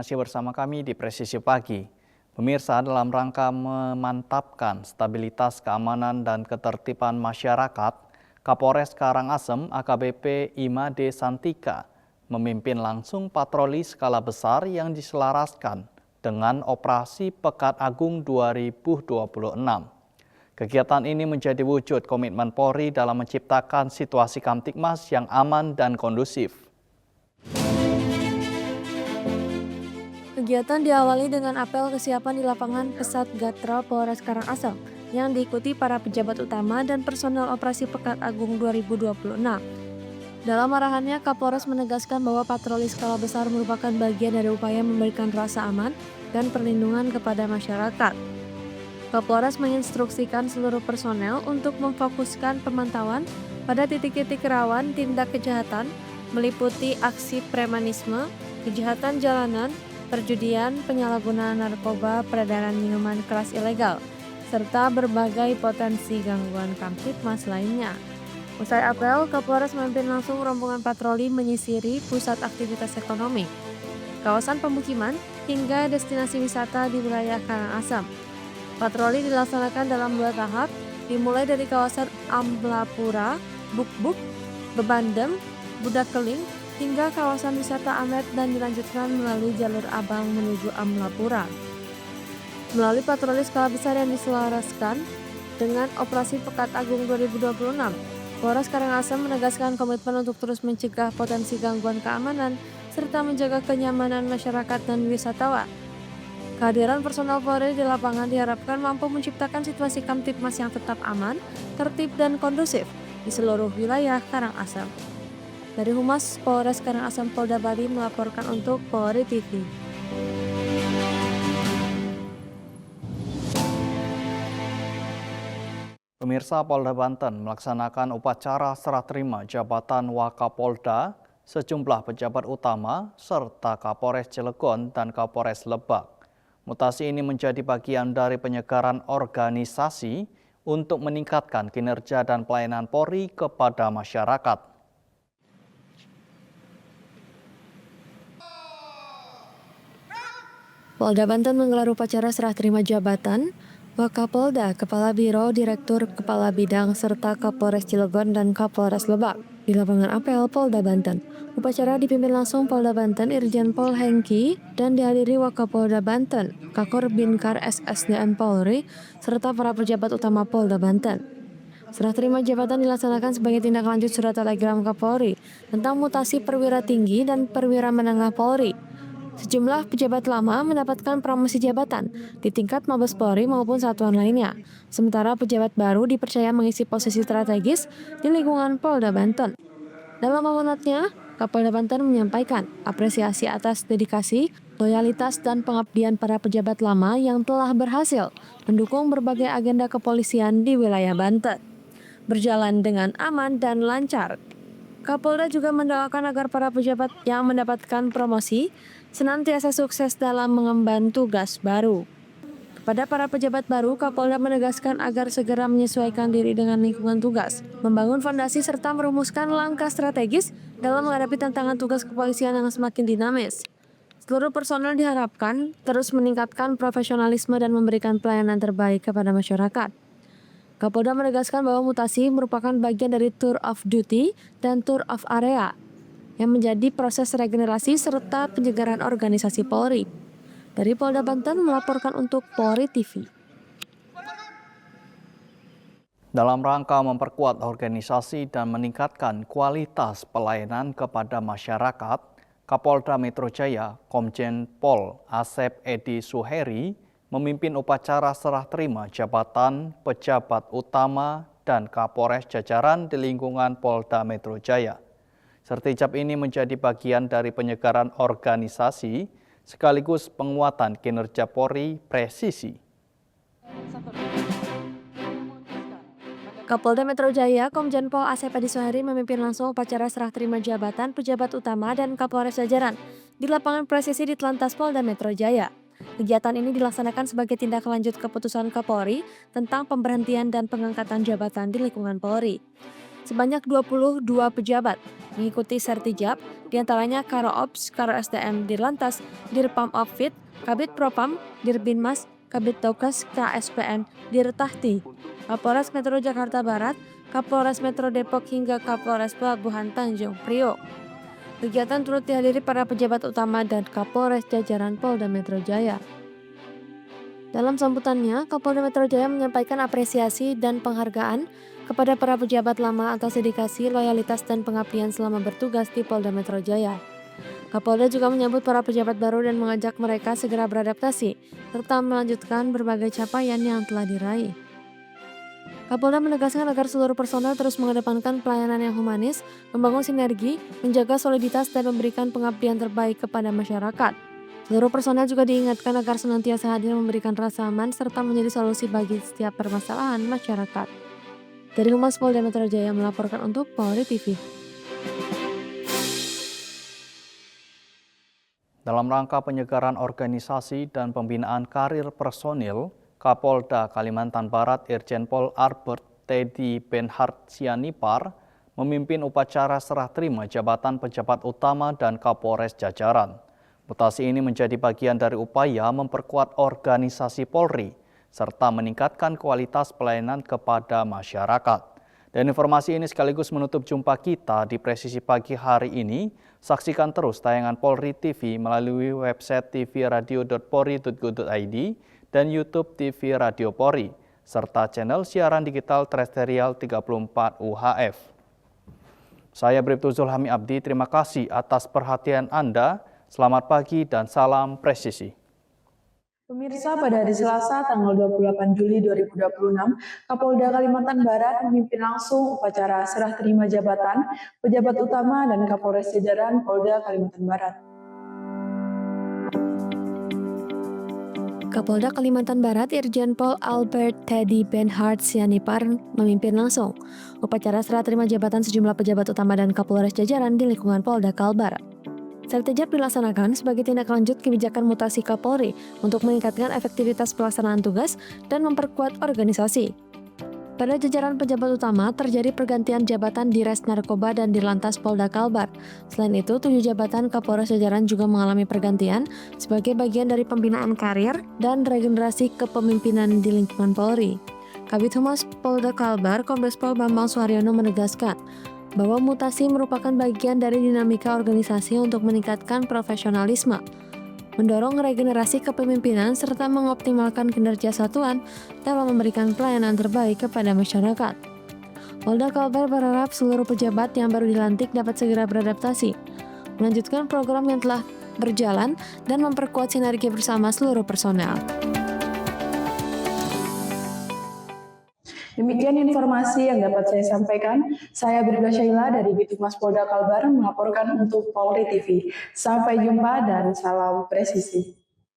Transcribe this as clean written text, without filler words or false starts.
masih bersama kami di Presisi Pagi. Pemirsa, dalam rangka memantapkan stabilitas keamanan dan ketertiban masyarakat, Kapolres Karangasem AKBP Imade Santika memimpin langsung patroli skala besar yang diselaraskan dengan Operasi Pekat Agung 2026. Kegiatan ini menjadi wujud komitmen Polri dalam menciptakan situasi Kamtibmas yang aman dan kondusif. Kegiatan diawali dengan apel kesiapan di lapangan Pesat Gatra Polres Karangasem yang diikuti para pejabat utama dan personel operasi Pekat Agung 2026. Dalam arahannya, Kapolres menegaskan bahwa patroli skala besar merupakan bagian dari upaya memberikan rasa aman dan perlindungan kepada masyarakat. Kapolres menginstruksikan seluruh personel untuk memfokuskan pemantauan pada titik-titik rawan tindak kejahatan, meliputi aksi premanisme, kejahatan jalanan, perjudian, penyalahgunaan narkoba, peredaran minuman keras ilegal, serta berbagai potensi gangguan Kamtibmas lainnya. Usai apel, Kapolres memimpin langsung rombongan patroli menyisiri pusat aktivitas ekonomi, kawasan pemukiman, hingga destinasi wisata di wilayah Karangasem. Patroli dilaksanakan dalam 2 tahap, dimulai dari kawasan Amblapura, Bukbuk, Bebandem, Budakeling, hingga kawasan wisata Amet dan dilanjutkan melalui jalur Abang menuju Amblapura. Melalui patroli skala besar yang diselaraskan dengan Operasi Pekat Agung 2026, Polres Karangasem menegaskan komitmen untuk terus mencegah potensi gangguan keamanan serta menjaga kenyamanan masyarakat dan wisatawan. Kehadiran personel Polri di lapangan diharapkan mampu menciptakan situasi Kamtibmas yang tetap aman, tertib dan kondusif di seluruh wilayah Karangasem. Dari Humas Polres Karangasem Polda Bali melaporkan untuk Polri TV. Pemirsa, Polda Banten melaksanakan upacara serah terima jabatan Wakapolda sejumlah pejabat utama serta Kapolres Cilegon dan Kapolres Lebak. Mutasi ini menjadi bagian dari penyegaran organisasi untuk meningkatkan kinerja dan pelayanan Polri kepada masyarakat. Polda Banten menggelar upacara serah terima jabatan Wakapolda, Kepala Biro, Direktur, Kepala Bidang, serta Kapolres Cilegon dan Kapolres Lebak di lapangan apel Polda Banten. Upacara dipimpin langsung Polda Banten Irjen Pol Hengki dan dihadiri Wakapolda Banten, Kakor Binkar SSDM Polri, serta para pejabat utama Polda Banten. Serah terima jabatan dilaksanakan sebagai tindak lanjut surat telegram Kapolri tentang mutasi perwira tinggi dan perwira menengah Polri. Sejumlah pejabat lama mendapatkan promosi jabatan di tingkat Mabes Polri maupun satuan lainnya. Sementara pejabat baru dipercaya mengisi posisi strategis di lingkungan Polda Banten. Dalam amanatnya, Kapolda Banten menyampaikan apresiasi atas dedikasi, loyalitas, dan pengabdian para pejabat lama yang telah berhasil mendukung berbagai agenda kepolisian di wilayah Banten berjalan dengan aman dan lancar. Kapolda juga mendoakan agar para pejabat yang mendapatkan promosi senantiasa sukses dalam mengemban tugas baru. Kepada para pejabat baru, Kapolda menegaskan agar segera menyesuaikan diri dengan lingkungan tugas, membangun fondasi serta merumuskan langkah strategis dalam menghadapi tantangan tugas kepolisian yang semakin dinamis. Seluruh personel diharapkan terus meningkatkan profesionalisme dan memberikan pelayanan terbaik kepada masyarakat. Kapolda menegaskan bahwa mutasi merupakan bagian dari Tour of Duty dan Tour of Area yang menjadi proses regenerasi serta penyegaran organisasi Polri. Dari Polda Banten melaporkan untuk Polri TV. Dalam rangka memperkuat organisasi dan meningkatkan kualitas pelayanan kepada masyarakat, Kapolda Metro Jaya, Komjen Pol Asep Edi Suheri, memimpin upacara serah terima jabatan pejabat utama dan Kapolres jajaran di lingkungan Polda Metro Jaya. Sertijab ini menjadi bagian dari penyegaran organisasi sekaligus penguatan kinerja Polri presisi. Kapolda Metro Jaya, Komjen Pol Asep Edi Suheri memimpin langsung upacara serah terima jabatan pejabat utama dan Kapolres jajaran di lapangan presisi di Telantas Polda Metro Jaya. Kegiatan ini dilaksanakan sebagai tindak lanjut keputusan Kapolri tentang pemberhentian dan pengangkatan jabatan di lingkungan Polri. sebanyak 22 pejabat mengikuti sertijab, diantaranya Karo Ops, Karo SDM Dirlantas, Dirpam Opfit, Kabid Propam, Dirbinmas, Kabid Dokes, KSPN, Dirtahti, Kapolres Metro Jakarta Barat, Kapolres Metro Depok hingga Kapolres Pelabuhan Tanjung Priok. Kegiatan turut dihadiri para pejabat utama dan Kapolres jajaran Polda Metro Jaya. Dalam sambutannya, Kapolda Metro Jaya menyampaikan apresiasi dan penghargaan kepada para pejabat lama atas dedikasi, loyalitas, dan pengabdian selama bertugas di Polda Metro Jaya. Kapolda juga menyambut para pejabat baru dan mengajak mereka segera beradaptasi, serta melanjutkan berbagai capaian yang telah diraih. Kapolda menegaskan agar seluruh personel terus mengedepankan pelayanan yang humanis, membangun sinergi, menjaga soliditas, dan memberikan pengabdian terbaik kepada masyarakat. Seluruh personel juga diingatkan agar senantiasa hadir memberikan rasa aman serta menjadi solusi bagi setiap permasalahan masyarakat. Dari Humas Polda Metro Jaya melaporkan untuk Polri TV. Dalam rangka penyegaran organisasi dan pembinaan karir personil, Kapolda Kalimantan Barat Irjen Pol Albert Teddy Benhart Sianipar memimpin upacara serah terima jabatan pejabat utama dan Kapolres jajaran. Mutasi ini menjadi bagian dari upaya memperkuat organisasi Polri serta meningkatkan kualitas pelayanan kepada masyarakat. Dan informasi ini sekaligus menutup jumpa kita di Presisi Pagi hari ini. Saksikan terus tayangan Polri TV melalui website tvradio.polri.go.id dan YouTube TV Radio Polri, serta channel siaran digital terestrial 34 UHF. Saya Bribtu Zulhami Abdi, terima kasih atas perhatian Anda. Selamat pagi dan salam presisi. Pemirsa, pada hari Selasa tanggal 28 Juli 2026, Kapolda Kalimantan Barat memimpin langsung upacara serah terima jabatan pejabat utama dan Kapolres jajaran Polda Kalimantan Barat. Kapolda Kalimantan Barat Irjen Pol Albert Teddy Benhart Sianipar memimpin langsung upacara serah terima jabatan sejumlah pejabat utama dan Kapolres jajaran di lingkungan Polda Kalbar. Sertijab dilaksanakan sebagai tindak lanjut kebijakan mutasi Kapolri untuk meningkatkan efektivitas pelaksanaan tugas dan memperkuat organisasi. Pada jajaran pejabat utama terjadi pergantian jabatan di Res Narkoba dan di Lantas Polda Kalbar. Selain itu, 7 jabatan Kapolres jajaran juga mengalami pergantian sebagai bagian dari pembinaan karir dan regenerasi kepemimpinan di lingkungan Polri. Kabid Humas Polda Kalbar, Kombes Pol Bambang Suharyono menegaskan bahwa mutasi merupakan bagian dari dinamika organisasi untuk meningkatkan profesionalisme, mendorong regenerasi kepemimpinan, serta mengoptimalkan kinerja satuan dalam memberikan pelayanan terbaik kepada masyarakat. Polda Kalbar berharap seluruh pejabat yang baru dilantik dapat segera beradaptasi, melanjutkan program yang telah berjalan, dan memperkuat sinergi bersama seluruh personel. Demikian informasi yang dapat saya sampaikan. Saya Bribda Syaila dari Bithumas Polda Kalbar melaporkan untuk Polri TV. Sampai jumpa dan salam presisi.